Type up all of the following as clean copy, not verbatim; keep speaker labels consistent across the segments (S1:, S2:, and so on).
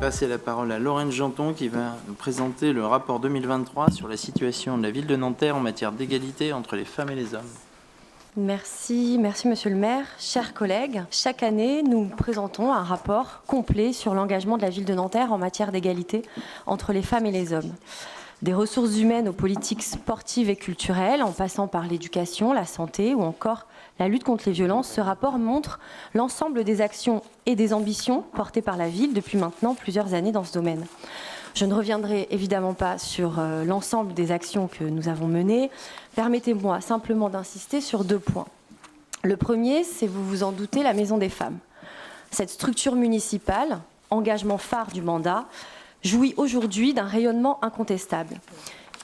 S1: passer la parole à Lorraine Janton qui va nous présenter le rapport 2023 sur la situation de la ville de Nanterre en matière d'égalité entre les femmes et les hommes.
S2: Merci Monsieur le maire. Chers collègues, chaque année, nous présentons un rapport complet sur l'engagement de la ville de Nanterre en matière d'égalité entre les femmes et les hommes. Des ressources humaines aux politiques sportives et culturelles, en passant par l'éducation, la santé ou encore la lutte contre les violences, ce rapport montre l'ensemble des actions et des ambitions portées par la ville depuis maintenant plusieurs années dans ce domaine. Je ne reviendrai évidemment pas sur l'ensemble des actions que nous avons menées. Permettez-moi simplement d'insister sur 2 points. Le premier, c'est, vous vous en doutez, la Maison des femmes. Cette structure municipale, engagement phare du mandat, jouit aujourd'hui d'un rayonnement incontestable.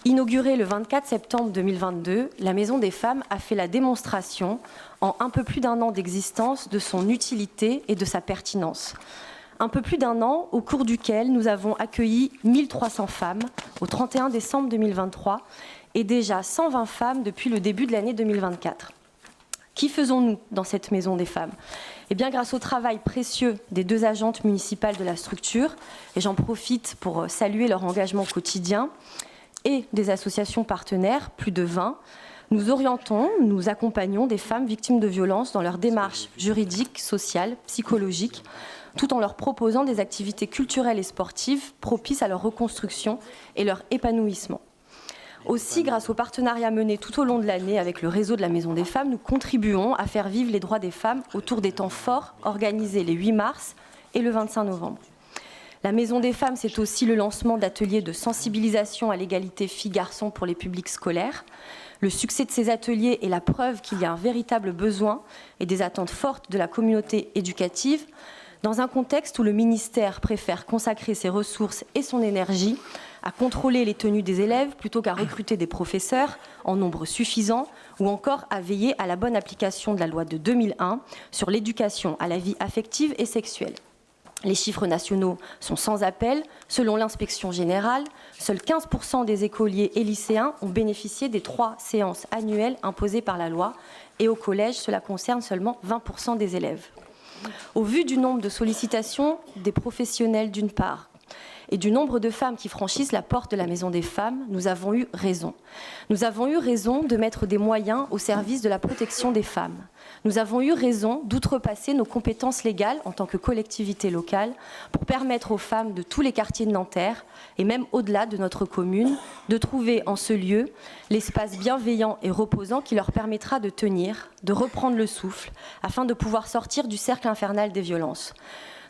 S2: Inaugurée le 24 septembre 2022, la Maison des femmes a fait la démonstration, en un peu plus d'1 an d'existence, de son utilité et de sa pertinence. Un peu plus d'1 an au cours duquel nous avons accueilli 1300 femmes au 31 décembre 2023 et déjà 120 femmes depuis le début de l'année 2024. Qui faisons-nous dans cette Maison des femmes ? Eh bien, grâce au travail précieux des 2 agentes municipales de la structure, et j'en profite pour saluer leur engagement quotidien, et des associations partenaires, plus de 20, nous orientons, nous accompagnons des femmes victimes de violences dans leur démarche juridique, sociale, psychologique, tout en leur proposant des activités culturelles et sportives propices à leur reconstruction et leur épanouissement. Aussi, grâce aux partenariats menés tout au long de l'année avec le réseau de la Maison des femmes, nous contribuons à faire vivre les droits des femmes autour des temps forts organisés les 8 mars et le 25 novembre. La Maison des femmes, c'est aussi le lancement d'ateliers de sensibilisation à l'égalité filles-garçons pour les publics scolaires. Le succès de ces ateliers est la preuve qu'il y a un véritable besoin et des attentes fortes de la communauté éducative, dans un contexte où le ministère préfère consacrer ses ressources et son énergie à contrôler les tenues des élèves plutôt qu'à recruter des professeurs en nombre suffisant ou encore à veiller à la bonne application de la loi de 2001 sur l'éducation à la vie affective et sexuelle. Les chiffres nationaux sont sans appel. Selon l'inspection générale, seuls 15% des écoliers et lycéens ont bénéficié des 3 séances annuelles imposées par la loi et au collège, cela concerne seulement 20% des élèves. Au vu du nombre de sollicitations des professionnels d'une part et du nombre de femmes qui franchissent la porte de la Maison des femmes, nous avons eu raison. Nous avons eu raison de mettre des moyens au service de la protection des femmes. Nous avons eu raison d'outrepasser nos compétences légales en tant que collectivité locale pour permettre aux femmes de tous les quartiers de Nanterre et même au-delà de notre commune de trouver en ce lieu l'espace bienveillant et reposant qui leur permettra de tenir, de reprendre le souffle afin de pouvoir sortir du cercle infernal des violences.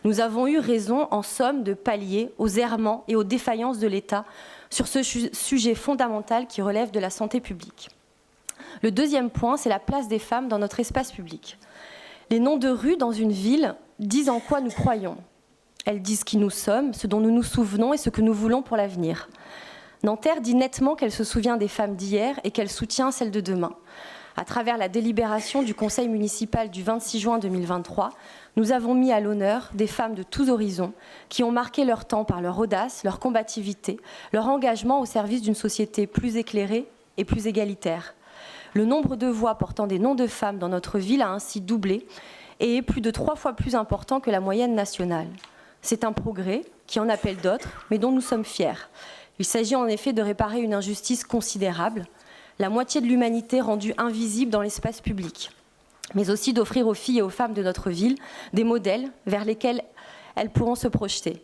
S2: Nous avons eu raison, en somme, de pallier aux errements et aux défaillances de l'État sur ce sujet fondamental qui relève de la santé publique. Le deuxième point, c'est la place des femmes dans notre espace public. Les noms de rues dans une ville disent en quoi nous croyons. Elles disent qui nous sommes, ce dont nous nous souvenons et ce que nous voulons pour l'avenir. Nanterre dit nettement qu'elle se souvient des femmes d'hier et qu'elle soutient celles de demain. À travers la délibération du Conseil municipal du 26 juin 2023, nous avons mis à l'honneur des femmes de tous horizons qui ont marqué leur temps par leur audace, leur combativité, leur engagement au service d'une société plus éclairée et plus égalitaire. Le nombre de voix portant des noms de femmes dans notre ville a ainsi doublé et est plus de 3 fois plus important que la moyenne nationale. C'est un progrès qui en appelle d'autres, mais dont nous sommes fiers. Il s'agit en effet de réparer une injustice considérable, la moitié de l'humanité rendue invisible dans l'espace public, mais aussi d'offrir aux filles et aux femmes de notre ville des modèles vers lesquels elles pourront se projeter.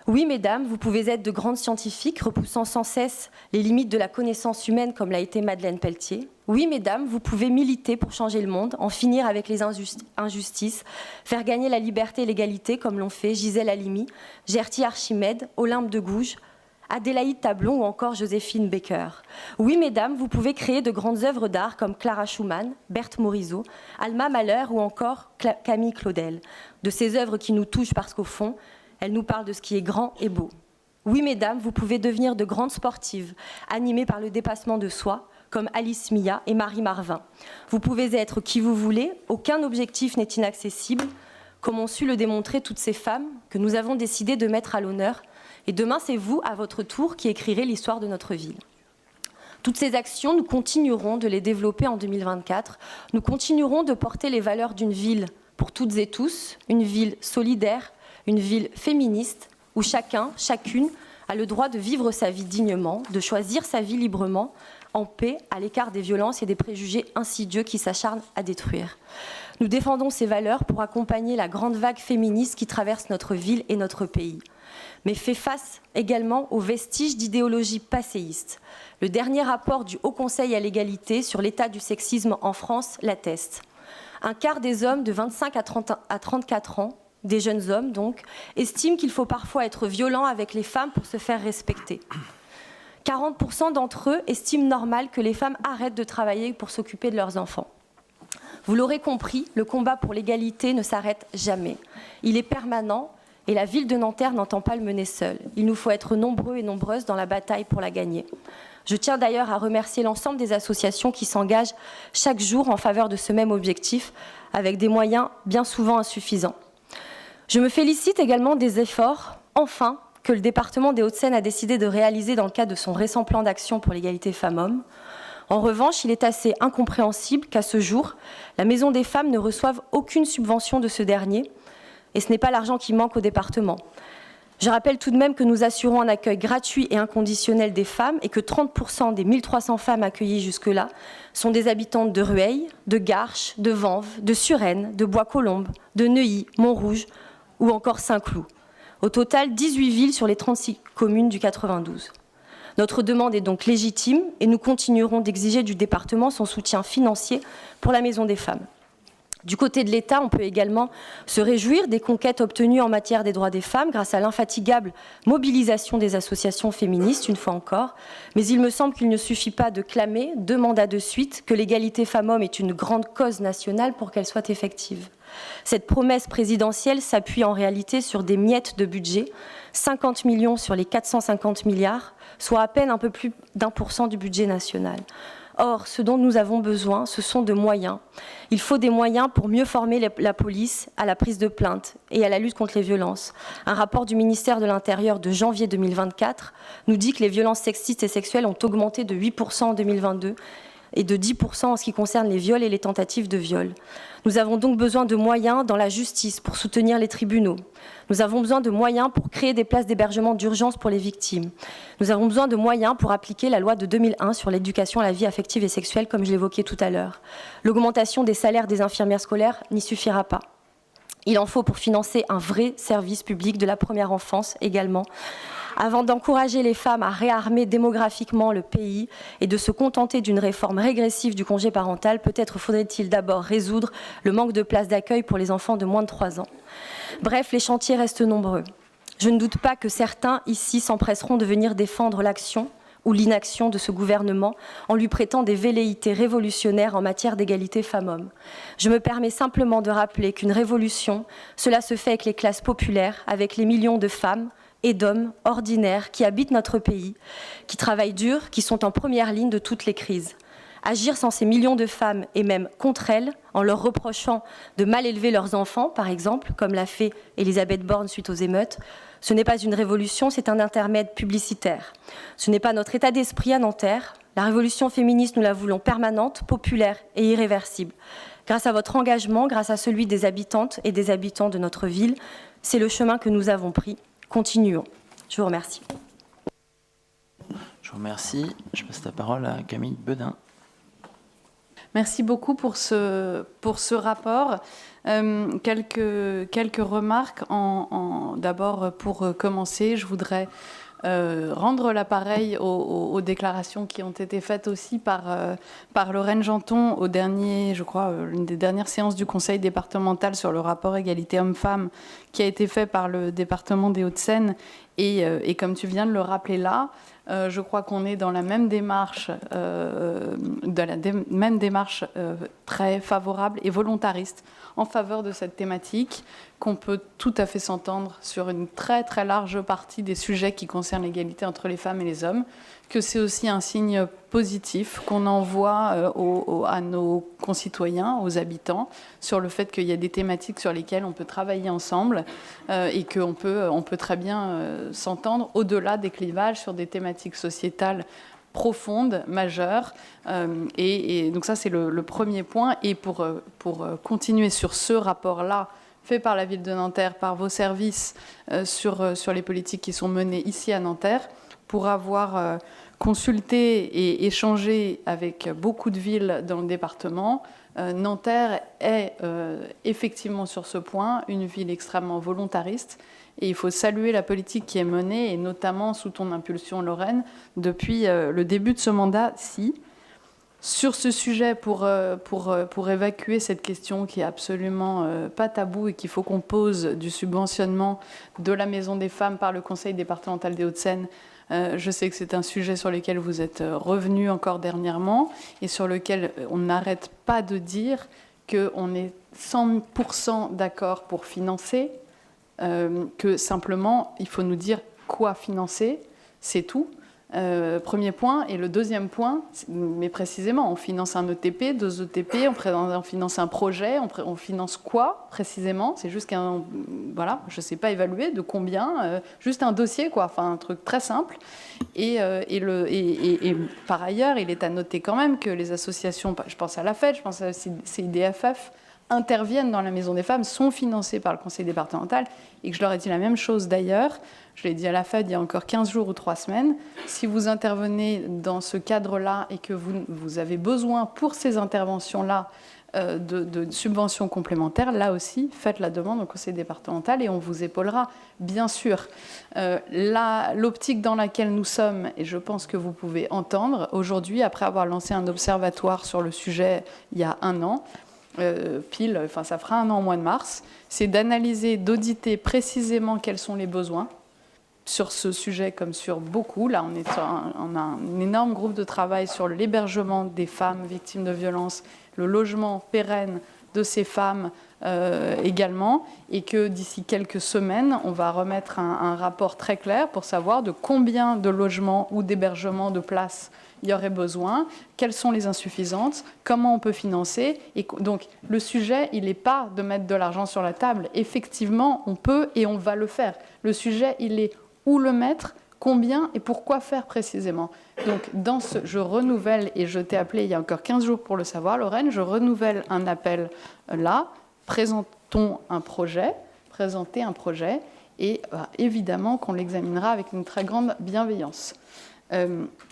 S2: Oui, mesdames, vous pouvez être de grandes scientifiques, repoussant sans cesse les limites de la connaissance humaine comme l'a été Madeleine Pelletier. Oui, mesdames, vous pouvez militer pour changer le monde, en finir avec les injustices, faire gagner la liberté et l'égalité comme l'ont fait Gisèle Halimi, Gerty Archimède, Olympe de Gouges, Adélaïde Tablon ou encore Joséphine Baker. Oui, mesdames, vous pouvez créer de grandes œuvres d'art comme Clara Schumann, Berthe Morisot, Alma Mahler ou encore Camille Claudel. De ces œuvres qui nous touchent parce qu'au fond, elles nous parlent de ce qui est grand et beau. Oui, mesdames, vous pouvez devenir de grandes sportives, animées par le dépassement de soi, comme Alice Mia et Marie Marvin. Vous pouvez être qui vous voulez, aucun objectif n'est inaccessible, comme ont su le démontrer toutes ces femmes que nous avons décidé de mettre à l'honneur. Et demain, c'est vous, à votre tour, qui écrirez l'histoire de notre ville. Toutes ces actions, nous continuerons de les développer en 2024. Nous continuerons de porter les valeurs d'une ville pour toutes et tous, une ville solidaire, une ville féministe, où chacun, chacune a le droit de vivre sa vie dignement, de choisir sa vie librement, en paix, à l'écart des violences et des préjugés insidieux qui s'acharnent à détruire. Nous défendons ces valeurs pour accompagner la grande vague féministe qui traverse notre ville et notre pays, mais fait face également aux vestiges d'idéologie passéiste. Le dernier rapport du Haut Conseil à l'égalité sur l'état du sexisme en France l'atteste. Un quart des hommes de 25 à 34 ans, des jeunes hommes donc, estiment qu'il faut parfois être violent avec les femmes pour se faire respecter. 40% d'entre eux estiment normal que les femmes arrêtent de travailler pour s'occuper de leurs enfants. Vous l'aurez compris, le combat pour l'égalité ne s'arrête jamais. Il est permanent et la ville de Nanterre n'entend pas le mener seule. Il nous faut être nombreux et nombreuses dans la bataille pour la gagner. Je tiens d'ailleurs à remercier l'ensemble des associations qui s'engagent chaque jour en faveur de ce même objectif, avec des moyens bien souvent insuffisants. Je me félicite également des efforts, enfin, que le département des Hauts-de-Seine a décidé de réaliser dans le cadre de son récent plan d'action pour l'égalité femmes-hommes. En revanche, il est assez incompréhensible qu'à ce jour, la Maison des femmes ne reçoive aucune subvention de ce dernier, et ce n'est pas l'argent qui manque au département. Je rappelle tout de même que nous assurons un accueil gratuit et inconditionnel des femmes et que 30% des 1300 femmes accueillies jusque-là sont des habitantes de Rueil, de Garches, de Vanves, de Suresnes, de Bois-Colombes, de Neuilly, Montrouge ou encore Saint-Cloud. Au total, 18 villes sur les 36 communes du 92. Notre demande est donc légitime et nous continuerons d'exiger du département son soutien financier pour la Maison des femmes. Du côté de l'État, on peut également se réjouir des conquêtes obtenues en matière des droits des femmes grâce à l'infatigable mobilisation des associations féministes, une fois encore. Mais il me semble qu'il ne suffit pas de clamer, 2 mandats de suite, que l'égalité femmes-hommes est une grande cause nationale pour qu'elle soit effective. Cette promesse présidentielle s'appuie en réalité sur des miettes de budget, 50 millions sur les 450 milliards, soit à peine un peu plus d'1% du budget national. Or, ce dont nous avons besoin, ce sont de moyens. Il faut des moyens pour mieux former la police à la prise de plainte et à la lutte contre les violences. Un rapport du ministère de l'Intérieur de janvier 2024 nous dit que les violences sexistes et sexuelles ont augmenté de 8% en 2022 et de 10% en ce qui concerne les viols et les tentatives de viol. Nous avons donc besoin de moyens dans la justice pour soutenir les tribunaux. Nous avons besoin de moyens pour créer des places d'hébergement d'urgence pour les victimes. Nous avons besoin de moyens pour appliquer la loi de 2001 sur l'éducation à la vie affective et sexuelle, comme je l'évoquais tout à l'heure. L'augmentation des salaires des infirmières scolaires n'y suffira pas. Il en faut pour financer un vrai service public de la première enfance également, avant d'encourager les femmes à réarmer démographiquement le pays et de se contenter d'une réforme régressive du congé parental, peut-être faudrait-il d'abord résoudre le manque de places d'accueil pour les enfants de moins de 3 ans. Bref, les chantiers restent nombreux. Je ne doute pas que certains ici s'empresseront de venir défendre l'action ou l'inaction de ce gouvernement en lui prêtant des velléités révolutionnaires en matière d'égalité femmes-hommes. Je me permets simplement de rappeler qu'une révolution, cela se fait avec les classes populaires, avec les millions de femmes et d'hommes ordinaires qui habitent notre pays, qui travaillent dur, qui sont en première ligne de toutes les crises. Agir sans ces millions de femmes et même contre elles, en leur reprochant de mal élever leurs enfants, par exemple, comme l'a fait Elisabeth Borne suite aux émeutes, ce n'est pas une révolution, c'est un intermède publicitaire. Ce n'est pas notre état d'esprit à Nanterre. La révolution féministe, nous la voulons permanente, populaire et irréversible. Grâce à votre engagement, grâce à celui des habitantes et des habitants de notre ville, c'est le chemin que nous avons pris. Continuons. Je vous remercie.
S1: Je vous remercie. Je passe la parole à Camille Bedin.
S3: Merci beaucoup pour ce rapport. Quelques remarques. D'abord, pour commencer, je voudrais rendre l'appareil aux déclarations qui ont été faites aussi par Lorraine Janton au dernier, je crois, l'une des dernières séances du Conseil départemental sur le rapport égalité hommes-femmes qui a été fait par le département des Hauts-de-Seine. Et comme tu viens de le rappeler là, je crois qu'on est dans la même démarche, très favorable et volontariste en faveur de cette thématique, qu'on peut tout à fait s'entendre sur une très très large partie des sujets qui concernent l'égalité entre les femmes et les hommes, que c'est aussi un signe positif qu'on envoie à nos concitoyens, aux habitants, sur le fait qu'il y a des thématiques sur lesquelles on peut travailler ensemble et qu'on peut très bien s'entendre au-delà des clivages sur des thématiques sociétales profonde, majeure. Et donc ça, c'est le premier point. Et pour continuer sur ce rapport-là, fait par la ville de Nanterre, par vos services sur les politiques qui sont menées ici à Nanterre, pour avoir consulté et échangé avec beaucoup de villes dans le département. Nanterre est effectivement sur ce point une ville extrêmement volontariste. Et il faut saluer la politique qui est menée, et notamment sous ton impulsion, Lorraine, depuis le début de ce mandat-ci. Sur ce sujet, pour évacuer cette question qui est absolument pas taboue et qu'il faut qu'on pose du subventionnement de la Maison des Femmes par le Conseil départemental des Hauts-de-Seine, je sais que c'est un sujet sur lequel vous êtes revenu encore dernièrement et sur lequel on n'arrête pas de dire qu'on est 100% d'accord pour financer, que simplement, il faut nous dire quoi financer, c'est tout. Premier point. Et le deuxième point, mais précisément, on finance un ETP, 2 ETP, on finance un projet, on finance quoi précisément? C'est juste voilà, je ne sais pas évaluer de combien, juste un dossier, quoi, enfin un truc très simple. Et par ailleurs, il est à noter quand même que les associations, je pense à la FED, je pense à CIDFF, interviennent dans la Maison des Femmes, sont financées par le Conseil départemental, et que je leur ai dit la même chose d'ailleurs. Je l'ai dit à la FED il y a encore 15 jours ou 3 semaines. Si vous intervenez dans ce cadre-là et que vous avez besoin pour ces interventions-là de subventions complémentaires, là aussi, faites la demande au Conseil départemental et on vous épaulera, bien sûr. L'optique dans laquelle nous sommes, et je pense que vous pouvez entendre, aujourd'hui, après avoir lancé un observatoire sur le sujet il y a 1 an, ça fera 1 an au mois de mars, c'est d'analyser, d'auditer précisément quels sont les besoins sur ce sujet comme sur beaucoup. Là, on a un énorme groupe de travail sur l'hébergement des femmes victimes de violences, le logement pérenne de ces femmes également, et que d'ici quelques semaines, on va remettre un rapport très clair pour savoir de combien de logements ou d'hébergements de places il y aurait besoin, quelles sont les insuffisances, comment on peut financer. Et donc, le sujet, il n'est pas de mettre de l'argent sur la table. Effectivement, on peut et on va le faire. Le sujet, il est où le mettre, combien et pourquoi faire précisément. Donc, je renouvelle, et je t'ai appelé il y a encore 15 jours pour le savoir, Lorraine, je renouvelle un appel là, présentez un projet, et évidemment qu'on l'examinera avec une très grande bienveillance.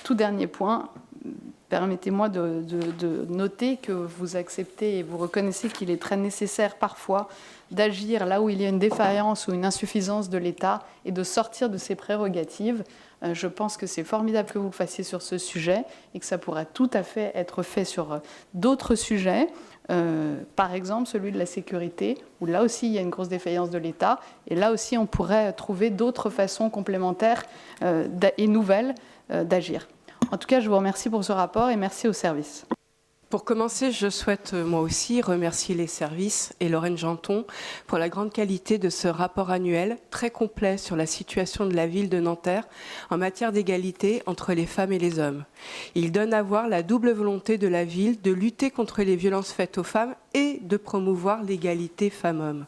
S3: Tout dernier point, permettez-moi de noter que vous acceptez et vous reconnaissez qu'il est très nécessaire parfois d'agir là où il y a une défaillance ou une insuffisance de l'État et de sortir de ses prérogatives. Je pense que c'est formidable que vous le fassiez sur ce sujet et que ça pourrait tout à fait être fait sur d'autres sujets. Par exemple, celui de la sécurité, où là aussi il y a une grosse défaillance de l'État. Et là aussi, on pourrait trouver d'autres façons complémentaires et nouvelles d'agir. En tout cas, je vous remercie pour ce rapport et merci aux services.
S4: Pour commencer, je souhaite moi aussi remercier les services et Lorraine Janton pour la grande qualité de ce rapport annuel très complet sur la situation de la ville de Nanterre en matière d'égalité entre les femmes et les hommes. Il donne à voir la double volonté de la ville de lutter contre les violences faites aux femmes et de promouvoir l'égalité femmes-hommes.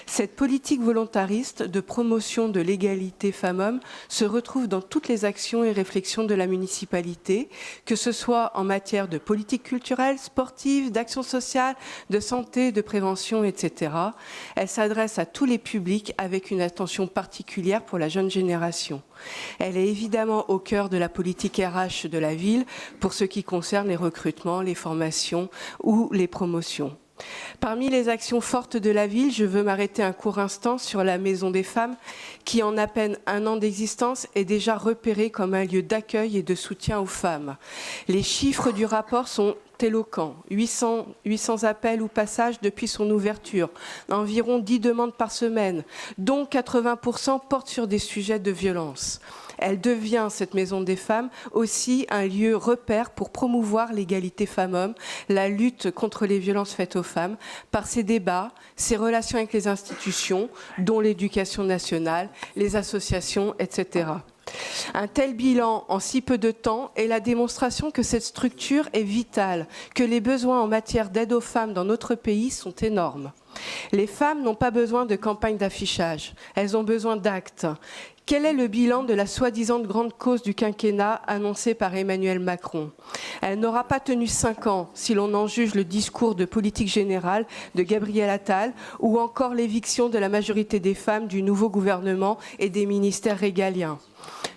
S4: Cette politique volontariste de promotion de l'égalité femmes-hommes se retrouve dans toutes les actions et réflexions de la municipalité, que ce soit en matière de politique culturelle, sportive, d'action sociale, de santé, de prévention, etc. Elle s'adresse à tous les publics avec une attention particulière pour la jeune génération. Elle est évidemment au cœur de la politique RH de la ville pour ce qui concerne les recrutements, les formations ou les promotions. Parmi les actions fortes de la ville, je veux m'arrêter un court instant sur la Maison des Femmes qui, en à peine 1 an d'existence, est déjà repérée comme un lieu d'accueil et de soutien aux femmes. Les chiffres du rapport sont éloquents. 800 appels ou passages depuis son ouverture, environ 10 demandes par semaine, dont 80% portent sur des sujets de violence. Elle devient, cette Maison des Femmes, aussi un lieu repère pour promouvoir l'égalité femmes-hommes, la lutte contre les violences faites aux femmes, par ses débats, ses relations avec les institutions, dont l'éducation nationale, les associations, etc. Un tel bilan en si peu de temps est la démonstration que cette structure est vitale, que les besoins en matière d'aide aux femmes dans notre pays sont énormes. Les femmes n'ont pas besoin de campagne d'affichage, elles ont besoin d'actes. Quel est le bilan de la soi-disant grande cause du quinquennat annoncée par Emmanuel Macron? Elle n'aura pas tenu 5 ans si l'on en juge le discours de politique générale de Gabriel Attal ou encore l'éviction de la majorité des femmes du nouveau gouvernement et des ministères régaliens.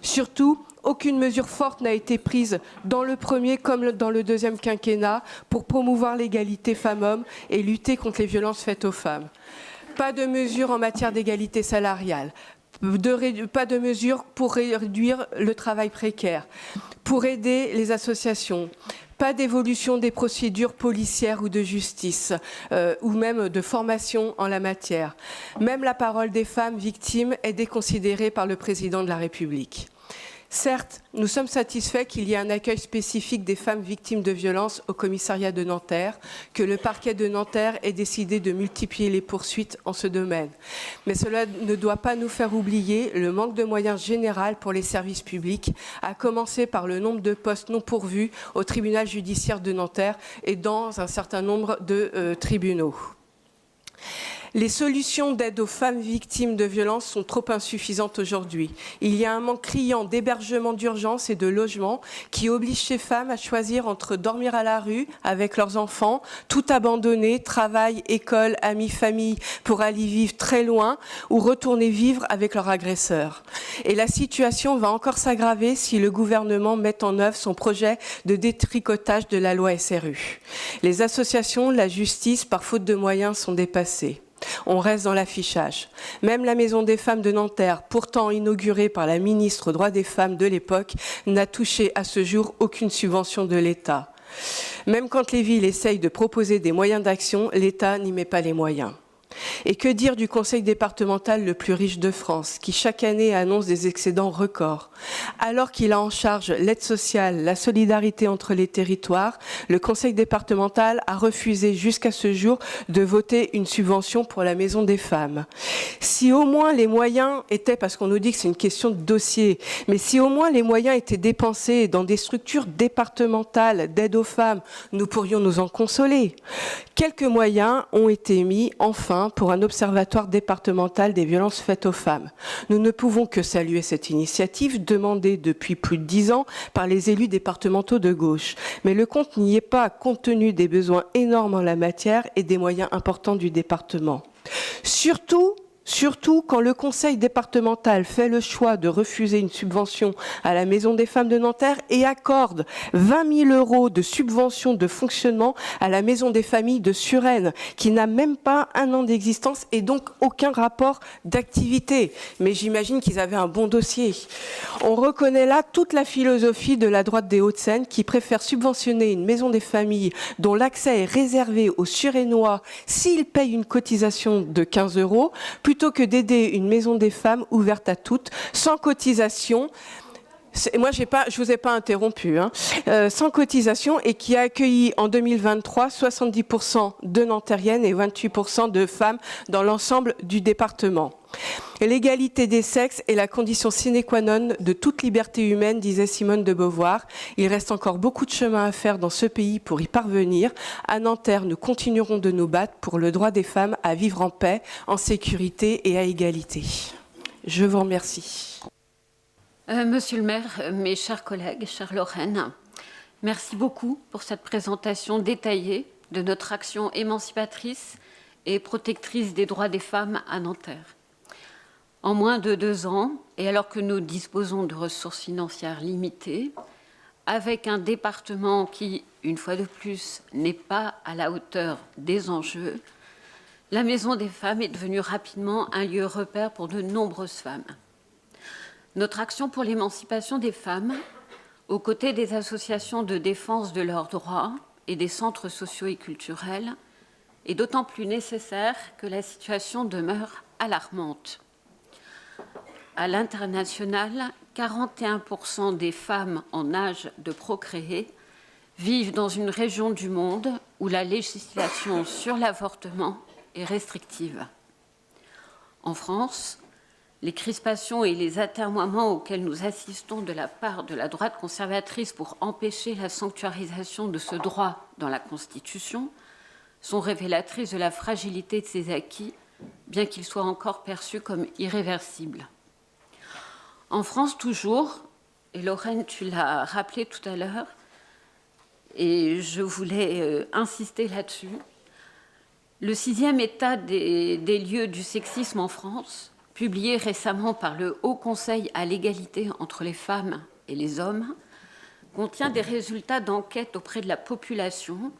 S4: Surtout, aucune mesure forte n'a été prise dans le premier comme dans le deuxième quinquennat pour promouvoir l'égalité femmes-hommes et lutter contre les violences faites aux femmes. Pas de mesures en matière d'égalité salariale. Pas de mesures pour réduire le travail précaire, pour aider les associations, pas d'évolution des procédures policières ou de justice, ou même de formation en la matière. Même la parole des femmes victimes est déconsidérée par le président de la République. Certes, nous sommes satisfaits qu'il y ait un accueil spécifique des femmes victimes de violences au commissariat de Nanterre, que le parquet de Nanterre ait décidé de multiplier les poursuites en ce domaine. Mais cela ne doit pas nous faire oublier le manque de moyens général pour les services publics, à commencer par le nombre de postes non pourvus au tribunal judiciaire de Nanterre et dans un certain nombre de tribunaux. Les solutions d'aide aux femmes victimes de violences sont trop insuffisantes aujourd'hui. Il y a un manque criant d'hébergement d'urgence et de logement qui oblige ces femmes à choisir entre dormir à la rue avec leurs enfants, tout abandonner, travail, école, amis, famille, pour aller vivre très loin ou retourner vivre avec leur agresseur. Et la situation va encore s'aggraver si le gouvernement met en œuvre son projet de détricotage de la loi SRU. Les associations, la justice, par faute de moyens, sont dépassées. On reste dans l'affichage. Même la Maison des femmes de Nanterre, pourtant inaugurée par la ministre aux droits des femmes de l'époque, n'a touché à ce jour aucune subvention de l'État. Même quand les villes essayent de proposer des moyens d'action, l'État n'y met pas les moyens. Et que dire du conseil départemental le plus riche de France, qui chaque année annonce des excédents records? Alors qu'il a en charge l'aide sociale, la solidarité entre les territoires, le conseil départemental a refusé jusqu'à ce jour de voter une subvention pour la Maison des femmes. Si au moins les moyens étaient, parce qu'on nous dit que c'est une question de dossier, mais si au moins les moyens étaient dépensés dans des structures départementales d'aide aux femmes, nous pourrions nous en consoler. Quelques moyens ont été mis, enfin, pour un observatoire départemental des violences faites aux femmes. Nous ne pouvons que saluer cette initiative demandée depuis plus de 10 ans par les élus départementaux de gauche. Mais le compte n'y est pas, compte tenu des besoins énormes en la matière et des moyens importants du département. Surtout quand le conseil départemental fait le choix de refuser une subvention à la Maison des femmes de Nanterre et accorde 20 000 € de subvention de fonctionnement à la Maison des familles de Suresnes, qui n'a même pas 1 an d'existence et donc aucun rapport d'activité. Mais j'imagine qu'ils avaient un bon dossier. On reconnaît là toute la philosophie de la droite des Hauts-de-Seine qui préfère subventionner une maison des familles dont l'accès est réservé aux Suresnois s'ils payent une cotisation de 15 €, plutôt que d'aider une maison des femmes ouverte à toutes, sans cotisation. Moi, je vous ai pas interrompu, sans cotisation, et qui a accueilli en 2023 70% de Nantériennes et 28% de femmes dans l'ensemble du département. L'égalité des sexes est la condition sine qua non de toute liberté humaine, disait Simone de Beauvoir. Il reste encore beaucoup de chemin à faire dans ce pays pour y parvenir. À Nanterre, nous continuerons de nous battre pour le droit des femmes à vivre en paix, en sécurité et à égalité. Je vous remercie.
S5: Monsieur le maire, mes chers collègues, chère Lorraine, merci beaucoup pour cette présentation détaillée de notre action émancipatrice et protectrice des droits des femmes à Nanterre. En moins de 2 ans, et alors que nous disposons de ressources financières limitées, avec un département qui, une fois de plus, n'est pas à la hauteur des enjeux, la Maison des femmes est devenue rapidement un lieu repère pour de nombreuses femmes. Notre action pour l'émancipation des femmes, aux côtés des associations de défense de leurs droits et des centres sociaux et culturels, est d'autant plus nécessaire que la situation demeure alarmante. À l'international, 41% des femmes en âge de procréer vivent dans une région du monde où la législation sur l'avortement est restrictive. En France, les crispations et les atermoiements auxquels nous assistons de la part de la droite conservatrice pour empêcher la sanctuarisation de ce droit dans la Constitution sont révélatrices de la fragilité de ces acquis, bien qu'ils soient encore perçus comme irréversibles. En France toujours, et Lorraine, tu l'as rappelé tout à l'heure, et je voulais insister là-dessus, le 6e état des lieux du sexisme en France, publié récemment par le Haut Conseil à l'égalité entre les femmes et les hommes, contient des résultats d'enquête auprès de la population,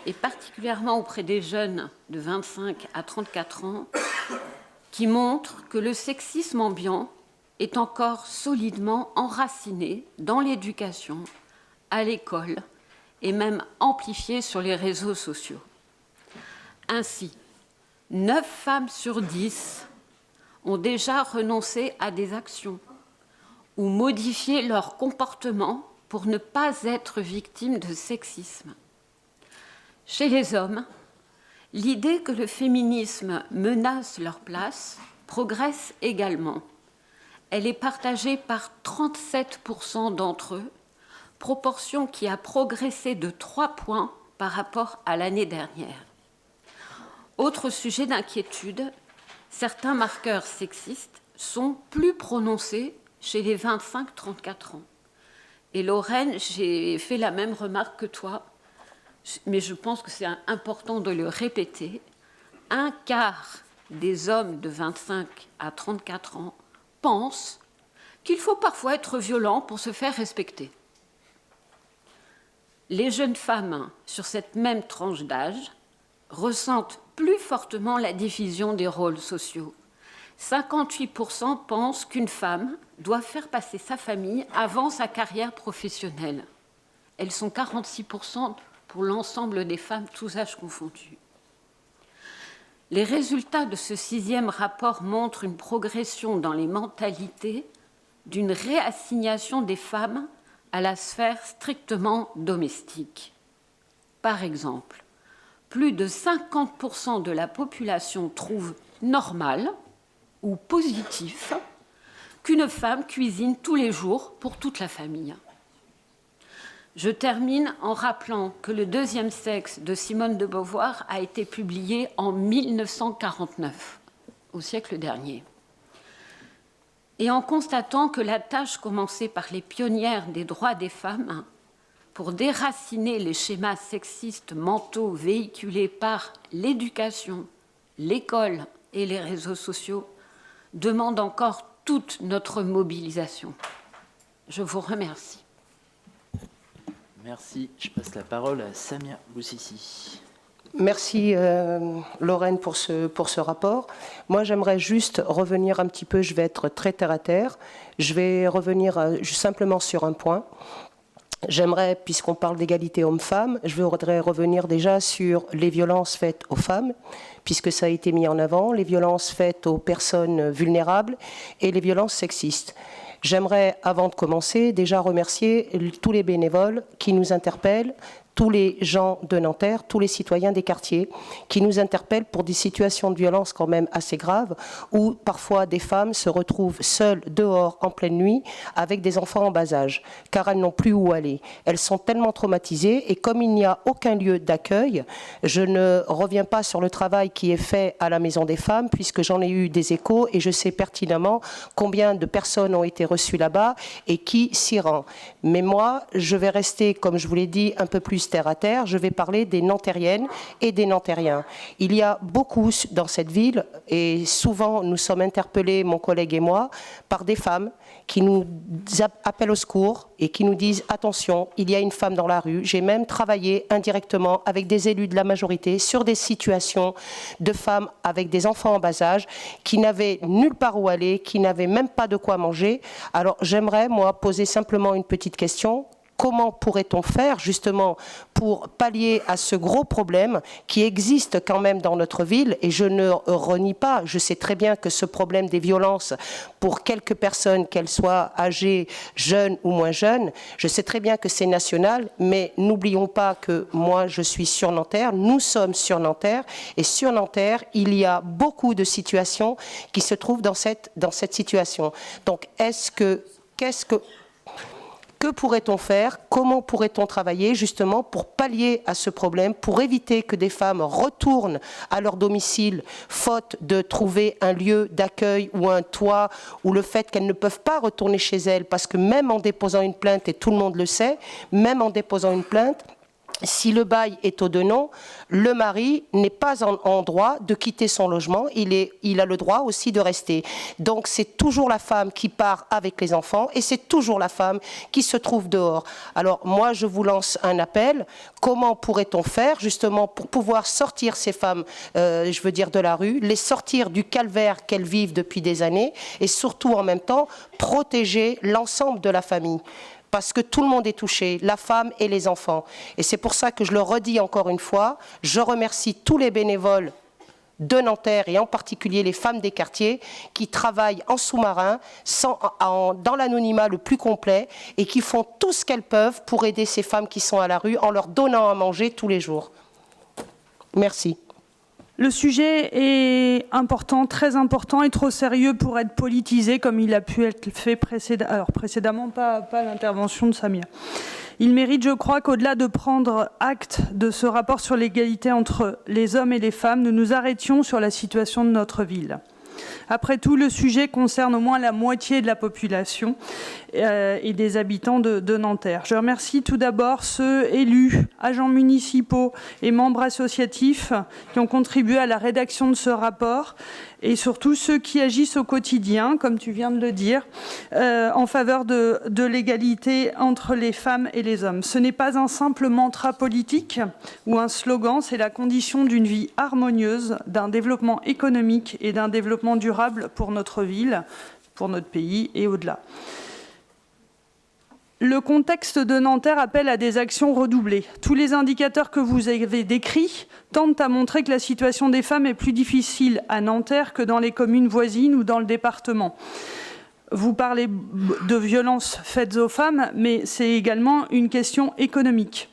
S5: et particulièrement auprès des jeunes de 25 à 34 ans, qui montrent que le sexisme ambiant est encore solidement enraciné dans l'éducation, à l'école, et même amplifié sur les réseaux sociaux. Ainsi, 9 femmes sur 10 ont déjà renoncé à des actions ou modifié leur comportement pour ne pas être victimes de sexisme. Chez les hommes, l'idée que le féminisme menace leur place progresse également. Elle est partagée par 37% d'entre eux, proportion qui a progressé de 3 points par rapport à l'année dernière. Autre sujet d'inquiétude, certains marqueurs sexistes sont plus prononcés chez les 25-34 ans. Et Lorraine, j'ai fait la même remarque que toi, mais je pense que c'est important de le répéter. 1/4 des hommes de 25 à 34 ans pensent qu'il faut parfois être violent pour se faire respecter. Les jeunes femmes sur cette même tranche d'âge ressentent plus fortement la division des rôles sociaux. 58% pensent qu'une femme doit faire passer sa famille avant sa carrière professionnelle. Elles sont 46% pour l'ensemble des femmes, tous âges confondus. Les résultats de ce 6e rapport montrent une progression dans les mentalités d'une réassignation des femmes à la sphère strictement domestique. Par exemple, plus de 50% de la population trouve normal ou positif qu'une femme cuisine tous les jours pour toute la famille. Je termine en rappelant que Le deuxième sexe de Simone de Beauvoir a été publié en 1949, au siècle dernier. Et en constatant que la tâche commencée par les pionnières des droits des femmes pour déraciner les schémas sexistes mentaux véhiculés par l'éducation, l'école et les réseaux sociaux demande encore toute notre mobilisation. Je vous remercie.
S1: Merci. Je passe la parole à Samia Boussissi.
S6: Merci Lorraine pour ce rapport. Moi j'aimerais juste revenir un petit peu, je vais être très terre à terre, je vais revenir simplement sur un point. J'aimerais, puisqu'on parle d'égalité homme-femme, je voudrais revenir déjà sur les violences faites aux femmes, puisque ça a été mis en avant, les violences faites aux personnes vulnérables et les violences sexistes. J'aimerais, avant de commencer, déjà remercier tous les bénévoles qui nous interpellent, tous les gens de Nanterre, tous les citoyens des quartiers qui nous interpellent pour des situations de violence quand même assez graves où parfois des femmes se retrouvent seules dehors en pleine nuit avec des enfants en bas âge car elles n'ont plus où aller. Elles sont tellement traumatisées et comme il n'y a aucun lieu d'accueil, je ne reviens pas sur le travail qui est fait à la Maison des Femmes puisque j'en ai eu des échos et je sais pertinemment combien de personnes ont été reçues là-bas et qui s'y rend. Mais moi, je vais rester, comme je vous l'ai dit, un peu plus terre à terre, je vais parler des Nantériennes et des Nantériens. Il y a beaucoup dans cette ville et souvent nous sommes interpellés, mon collègue et moi, par des femmes qui nous appellent au secours et qui nous disent « Attention, il y a une femme dans la rue ». J'ai même travaillé indirectement avec des élus de la majorité sur des situations de femmes avec des enfants en bas âge qui n'avaient nulle part où aller, qui n'avaient même pas de quoi manger. Alors j'aimerais, moi, poser simplement une petite question. Comment pourrait-on faire justement pour pallier à ce gros problème qui existe quand même dans notre ville et je ne renie pas, je sais très bien que ce problème des violences pour quelques personnes, qu'elles soient âgées, jeunes ou moins jeunes, je sais très bien que c'est national, mais n'oublions pas que moi je suis sur Nanterre, nous sommes sur Nanterre et sur Nanterre il y a beaucoup de situations qui se trouvent dans cette situation. Donc qu'est-ce que Que pourrait-on faire? Comment pourrait-on travailler justement pour pallier à ce problème, pour éviter que des femmes retournent à leur domicile faute de trouver un lieu d'accueil ou un toit, ou le fait qu'elles ne peuvent pas retourner chez elles, parce que même en déposant une plainte, et tout le monde le sait, même en déposant une plainte, si le bail est au denon, le mari n'est pas en droit de quitter son logement, il a le droit aussi de rester. Donc c'est toujours la femme qui part avec les enfants et c'est toujours la femme qui se trouve dehors. Alors moi je vous lance un appel, comment pourrait-on faire justement pour pouvoir sortir ces femmes, je veux dire de la rue, les sortir du calvaire qu'elles vivent depuis des années et surtout en même temps protéger l'ensemble de la famille. Parce que tout le monde est touché, la femme et les enfants. Et c'est pour ça que je le redis encore une fois, je remercie tous les bénévoles de Nanterre et en particulier les femmes des quartiers qui travaillent en sous-marin, dans l'anonymat le plus complet et qui font tout ce qu'elles peuvent pour aider ces femmes qui sont à la rue en leur donnant à manger tous les jours. Merci.
S7: Le sujet est important, très important et trop sérieux pour être politisé comme il a pu être fait précédemment, pas l'intervention de Samia. Il mérite, je crois, qu'au-delà de prendre acte de ce rapport sur l'égalité entre les hommes et les femmes, nous nous arrêtions sur la situation de notre ville. Après tout, le sujet concerne au moins la moitié de la population et des habitants de Nanterre. Je remercie tout d'abord ceux élus, agents municipaux et membres associatifs qui ont contribué à la rédaction de ce rapport et surtout ceux qui agissent au quotidien, comme tu viens de le dire, en faveur de l'égalité entre les femmes et les hommes. Ce n'est pas un simple mantra politique ou un slogan, c'est la condition d'une vie harmonieuse, d'un développement économique et d'un développement durable pour notre ville, pour notre pays et au-delà. Le contexte de Nanterre appelle à des actions redoublées. Tous les indicateurs que vous avez décrits tendent à montrer que la situation des femmes est plus difficile à Nanterre que dans les communes voisines ou dans le département. Vous parlez de violences faites aux femmes, mais c'est également une question économique.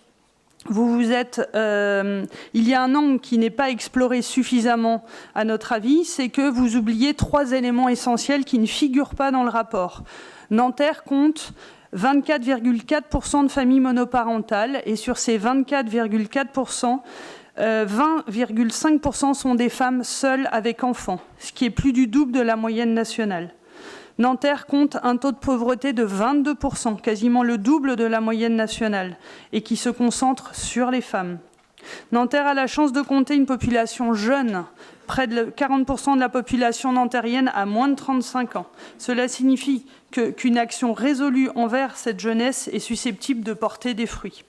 S7: Il y a un angle qui n'est pas exploré suffisamment à notre avis, c'est que vous oubliez 3 éléments essentiels qui ne figurent pas dans le rapport. Nanterre compte 24,4% de familles monoparentales et sur ces 24,4%, 20,5% sont des femmes seules avec enfants, ce qui est plus du double de la moyenne nationale. Nanterre compte un taux de pauvreté de 22%, quasiment le double de la moyenne nationale, et qui se concentre sur les femmes. Nanterre a la chance de compter une population jeune. Près de 40% de la population nantérienne a moins de 35 ans. Cela signifie qu'une action résolue envers cette jeunesse est susceptible de porter des fruits.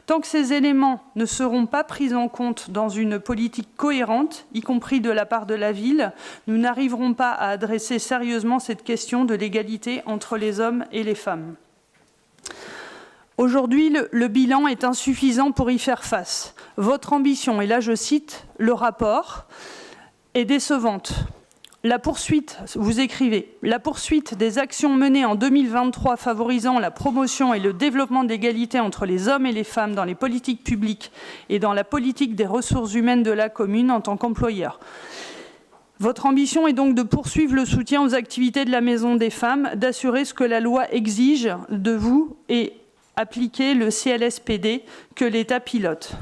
S7: Tant que ces éléments ne seront pas pris en compte dans une politique cohérente, y compris de la part de la ville, nous n'arriverons pas à adresser sérieusement cette question de l'égalité entre les hommes et les femmes. Aujourd'hui, le bilan est insuffisant pour y faire face. Votre ambition, et là je cite le rapport, est décevante. La poursuite, vous écrivez, la poursuite des actions menées en 2023 favorisant la promotion et le développement de l'égalité entre les hommes et les femmes dans les politiques publiques et dans la politique des ressources humaines de la commune en tant qu'employeur. Votre ambition est donc de poursuivre le soutien aux activités de la Maison des femmes, d'assurer ce que la loi exige de vous et appliquer le CLSPD que l'État pilote.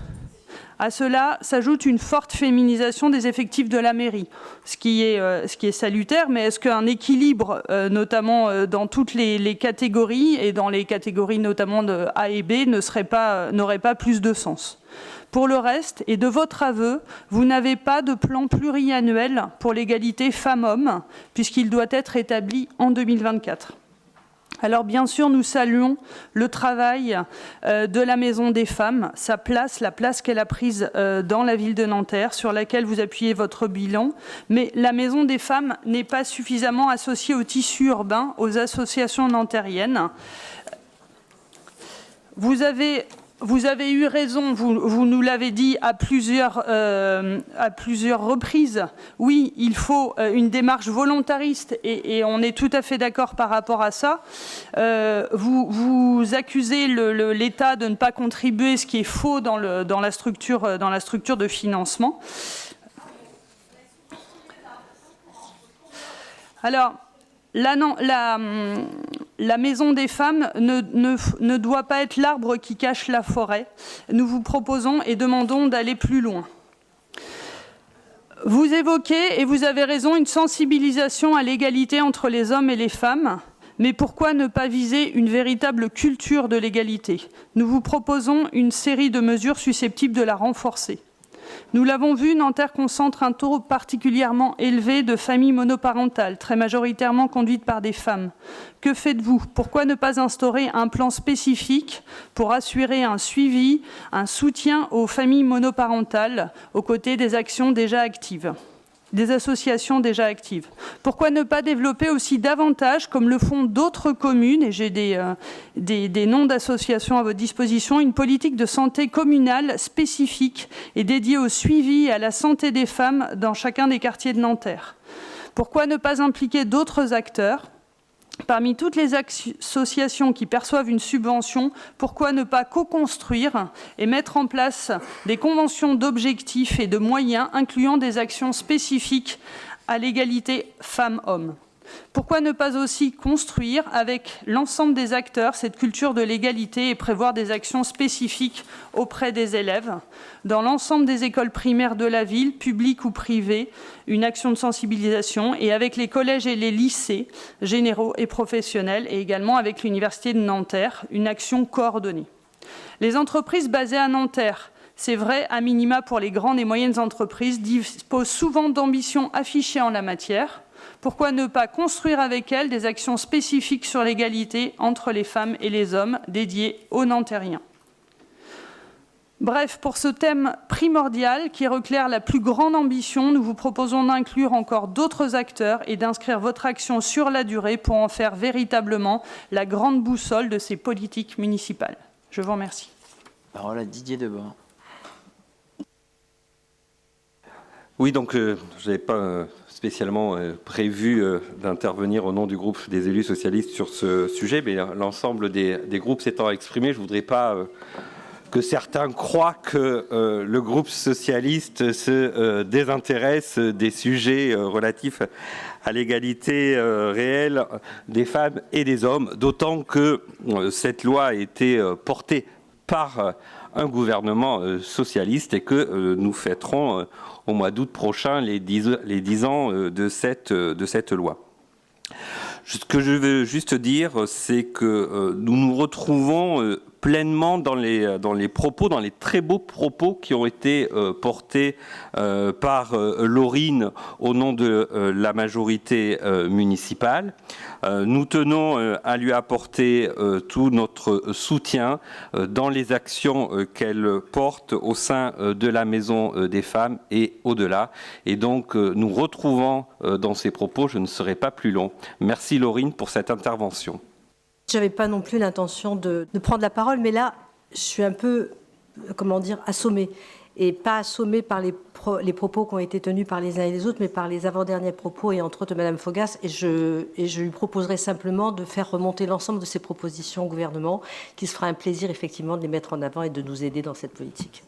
S7: À cela s'ajoute une forte féminisation des effectifs de la mairie, ce qui est salutaire, mais est-ce qu'un équilibre, notamment dans toutes les catégories, et dans les catégories notamment de A et B, n'aurait pas plus de sens? Pour le reste, et de votre aveu, vous n'avez pas de plan pluriannuel pour l'égalité femmes-hommes, puisqu'il doit être établi en 2024. Alors bien sûr, nous saluons le travail de la Maison des femmes, la place qu'elle a prise dans la ville de Nanterre, sur laquelle vous appuyez votre bilan. Mais la Maison des femmes n'est pas suffisamment associée au tissu urbain, aux associations nantériennes. Vous avez eu raison, vous nous l'avez dit à plusieurs reprises. Oui, il faut une démarche volontariste et on est tout à fait d'accord par rapport à ça. Vous accusez l'État de ne pas contribuer, ce qui est faux dans la structure de financement. Alors, la maison des femmes ne doit pas être l'arbre qui cache la forêt. Nous vous proposons et demandons d'aller plus loin. Vous évoquez, et vous avez raison, une sensibilisation à l'égalité entre les hommes et les femmes. Mais pourquoi ne pas viser une véritable culture de l'égalité? Nous vous proposons une série de mesures susceptibles de la renforcer. Nous l'avons vu, Nanterre concentre un taux particulièrement élevé de familles monoparentales, très majoritairement conduites par des femmes. Que faites-vous? Pourquoi ne pas instaurer un plan spécifique pour assurer un suivi, un soutien aux familles monoparentales, aux côtés des actions déjà actives, des associations déjà actives? Pourquoi ne pas développer aussi davantage, comme le font d'autres communes, et j'ai des noms d'associations à votre disposition, une politique de santé communale spécifique et dédiée au suivi et à la santé des femmes dans chacun des quartiers de Nanterre? Pourquoi ne pas impliquer d'autres acteurs? Parmi toutes les associations qui perçoivent une subvention, pourquoi ne pas co-construire et mettre en place des conventions d'objectifs et de moyens incluant des actions spécifiques à l'égalité femmes-hommes? Pourquoi ne pas aussi construire avec l'ensemble des acteurs cette culture de l'égalité et prévoir des actions spécifiques auprès des élèves? Dans l'ensemble des écoles primaires de la ville, publiques ou privées, une action de sensibilisation, et avec les collèges et les lycées généraux et professionnels, et également avec l'Université de Nanterre, une action coordonnée. Les entreprises basées à Nanterre, c'est vrai, à minima pour les grandes et moyennes entreprises, disposent souvent d'ambitions affichées en la matière. Pourquoi ne pas construire avec elles des actions spécifiques sur l'égalité entre les femmes et les hommes dédiées aux Nantériens? Bref, pour ce thème primordial qui requiert la plus grande ambition, nous vous proposons d'inclure encore d'autres acteurs et d'inscrire votre action sur la durée pour en faire véritablement la grande boussole de ces politiques municipales. Je vous remercie.
S1: Parole à Didier Debord.
S8: Oui, donc je n'avais pas spécialement prévu d'intervenir au nom du groupe des élus socialistes sur ce sujet, mais l'ensemble des groupes s'étant exprimés, je ne voudrais pas que certains croient que le groupe socialiste se désintéresse des sujets relatifs à l'égalité réelle des femmes et des hommes, d'autant que cette loi a été portée par un gouvernement socialiste et que nous fêterons au mois d'août prochain les 10 ans de cette loi. Ce que je veux juste dire, c'est que nous nous retrouvons pleinement dans les propos, dans les très beaux propos qui ont été portés par Laurine au nom de la majorité municipale. Nous tenons à lui apporter tout notre soutien dans les actions qu'elle porte au sein de la Maison des femmes et au-delà. Et donc, nous retrouvons dans ces propos, je ne serai pas plus long. Merci Laurine pour cette intervention.
S9: Je n'avais pas non plus l'intention de prendre la parole, mais là, je suis un peu, assommée. Et pas assommée par les propos qui ont été tenus par les uns et les autres, mais par les avant-derniers propos, et entre autres de Mme Faugas. Et je lui proposerai simplement de faire remonter l'ensemble de ces propositions au gouvernement, qui se fera un plaisir effectivement de les mettre en avant et de nous aider dans cette politique.